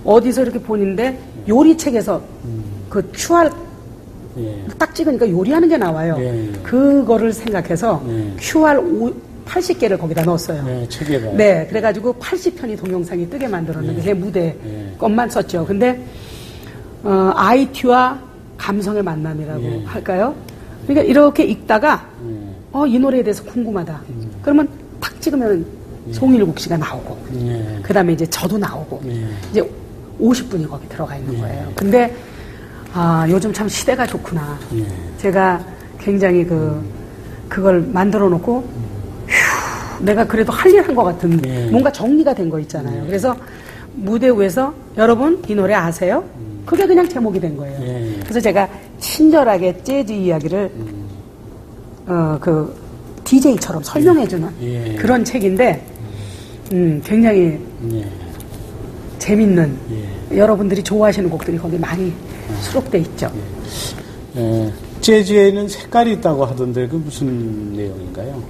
어디서 이렇게 보는데 요리책에서 그 QR 딱 찍으니까 요리하는 게 나와요. 그거를 생각해서 QR 80개를 거기다 넣었어요. 책에다. 네, 그래가지고 80편이 동영상이 뜨게 만들었는데 제 무대 것만 썼죠. 근데 IT와 감성의 만남이라고 할까요? 그러니까 이렇게 읽다가 이 노래에 대해서 궁금하다. 그러면 탁 찍으면 송일국 씨가 나오고 그 다음에 이제 저도 나오고 이제 50분이 거기 들어가 있는 거예요. 근데 요즘 참 시대가 좋구나. 제가 굉장히 그걸 만들어 놓고 내가 그래도 할 일 한 것 같은 뭔가 정리가 된 거 있잖아요. 그래서 무대 위에서 여러분 이 노래 아세요? 그게 그냥 제목이 된 거예요. 그래서 제가 친절하게 재즈 이야기를 그 DJ처럼 설명해주는 그런 책인데 굉장히 재밌는 여러분들이 좋아하시는 곡들이 거기 많이 수록돼 있죠. 재즈에는 색깔이 있다고 하던데 그 무슨 내용인가요?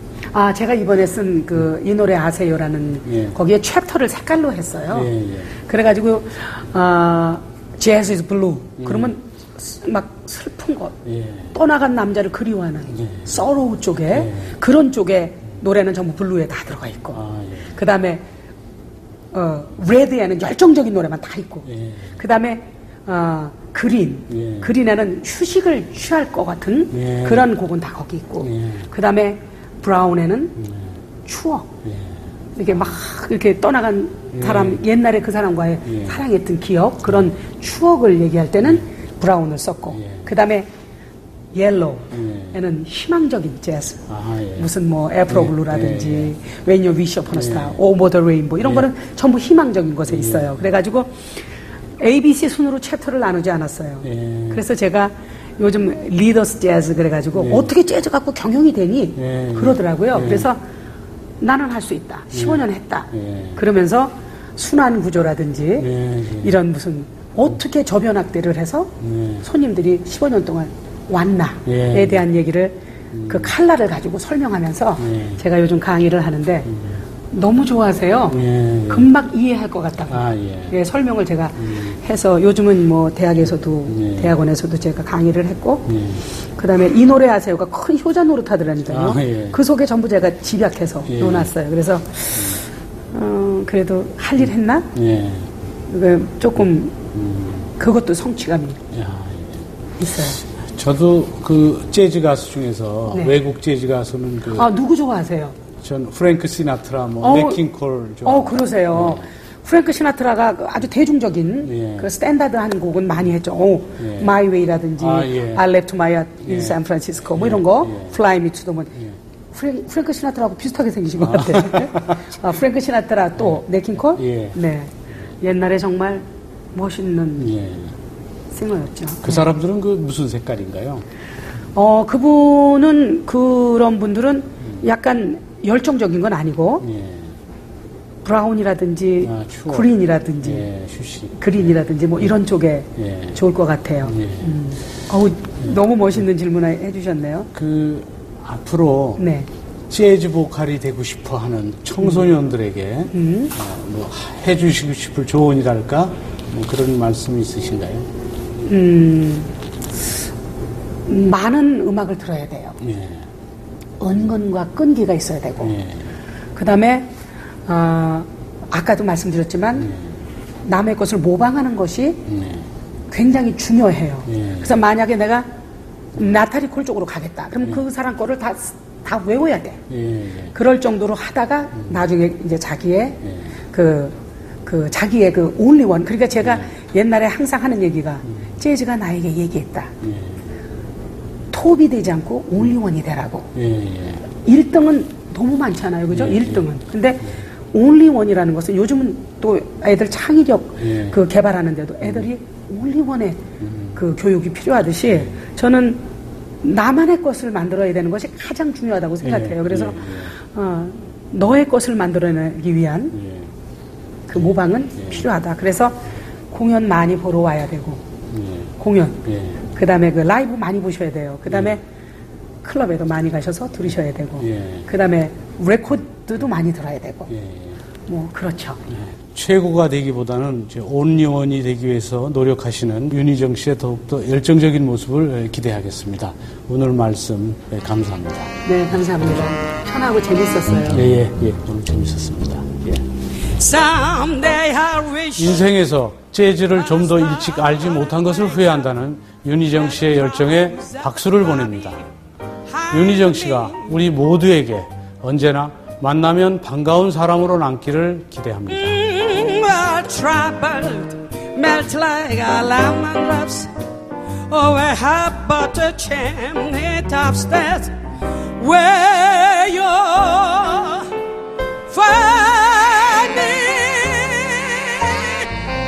제가 이번에 쓴 이 노래 아세요라는 거기에 챕터를 색깔로 했어요. 그래가지고 Jazz is Blue 그러면 막 슬픈 것 떠나간 남자를 그리워하는 sorrow 쪽에 그런 쪽에 노래는 전부 블루에 다 들어가 있고 그 다음에 레드에는 열정적인 노래만 다 있고 그 다음에 그린에는 휴식을 취할 것 같은 그런 곡은 다 거기 있고 그 다음에 브라운에는 추억 이렇게 막 이렇게 떠나간 사람 옛날에 그 사람과의 사랑했던 기억 그런 추억을 얘기할 때는 브라운을 썼고 그 다음에 옐로우에는 희망적인 재즈 무슨 뭐 애프로 블루라든지 When You Wish Upon a Star, Over the Rainbow 이런 거는 전부 희망적인 것에 있어요. 그래가지고 ABC 순으로 챕터를 나누지 않았어요. 그래서 제가 요즘 리더스 재즈 그래가지고 어떻게 재즈 갖고 경영이 되니 그러더라고요. 그래서 나는 할 수 있다. 15년 했다. 그러면서 순환 구조라든지 이런 무슨 어떻게 저변학대를 해서 손님들이 15년 동안 왔나에 대한 얘기를 그 칼라를 가지고 설명하면서 제가 요즘 강의를 하는데 너무 좋아하세요. 금방 이해할 것 같다고. 설명을 제가 해서 요즘은 뭐 대학에서도 대학원에서도 제가 강의를 했고 그 다음에 이 노래 아세요가 큰 효자 노릇하더라니까요. 그 속에 전부 제가 집약해서 놓아놨어요. 그래서 그래도 할 일 했나? 조금 그것도 성취감이 있어요. 저도 그 재즈 가수 중에서 외국 재즈 가수는 누구 좋아하세요? 전 프랭크 시나트라, 네킹콜 좋아해요. 그러세요. 프랭크 시나트라가 아주 대중적인 그 스탠다드한 곡은 많이 했죠. My Way라든지 I Left My Heart in San Francisco 뭐 이런 거, Fly Me to the Moon. 프랭크 시나트라하고 비슷하게 생기신 것 같아요. 프랭크 시나트라 또 네킹콜? 네. 옛날에 정말 멋있는 싱어였죠. 그 사람들은 그 무슨 색깔인가요? 그런 분들은 약간 열정적인 건 아니고 브라운이라든지 그린이라든지 그린이라든지 뭐 이런 쪽에 좋을 것 같아요. 너무 멋있는 질문 해주셨네요. 앞으로 재즈 보컬이 되고 싶어 하는 청소년들에게 뭐 해주시고 싶을 조언이랄까 뭐 그런 말씀이 있으신가요? 많은 음악을 들어야 돼요. 은근과 끈기가 있어야 되고 그 다음에 아까도 말씀드렸지만 남의 것을 모방하는 것이 굉장히 중요해요. 그래서 만약에 내가 나타리 콜 쪽으로 가겠다. 그럼 그 사람 거를 다 외워야 돼. 그럴 정도로 하다가 나중에 이제 자기의 자기의 온리원. 그러니까 제가 옛날에 항상 하는 얘기가 재즈가 나에게 얘기했다. 톱이 되지 않고 온리원이 되라고. 1등은 너무 많잖아요. 그죠? 1등은. 근데 온리원이라는 것은 요즘은 또 애들 창의력 개발하는데도 애들이 온리원의 교육이 필요하듯이 저는 나만의 것을 만들어야 되는 것이 가장 중요하다고 생각해요. 그래서 너의 것을 만들어내기 위한 그 모방은 필요하다. 그래서 공연 많이 보러 와야 되고 공연 그 다음에 라이브 많이 보셔야 돼요. 그 다음에 클럽에도 많이 가셔서 들으셔야 되고 그 다음에 레코드도 많이 들어야 되고 뭐 그렇죠. 최고가 되기보다는 온리원이 되기 위해서 노력하시는 윤희정 씨의 더욱더 열정적인 모습을 기대하겠습니다. 오늘 말씀 감사합니다. 네, 감사합니다. 편하고 재밌었어요. 예, 오늘 재밌었습니다. 인생에서 재즈를 좀 더 일찍 알지 못한 것을 후회한다는 윤희정 씨의 열정에 박수를 보냅니다. 윤희정 씨가 우리 모두에게 언제나 만나면 반가운 사람으로 남기를 기대합니다. Troubled, melt like a lemon drops. Oh, I have but a chimney tops. That's where you'll find me.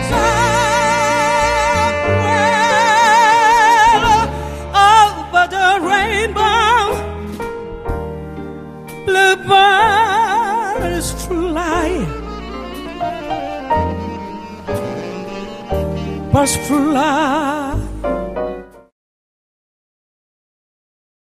Somewhere over the rainbow, bluebirds fly. Birds fly.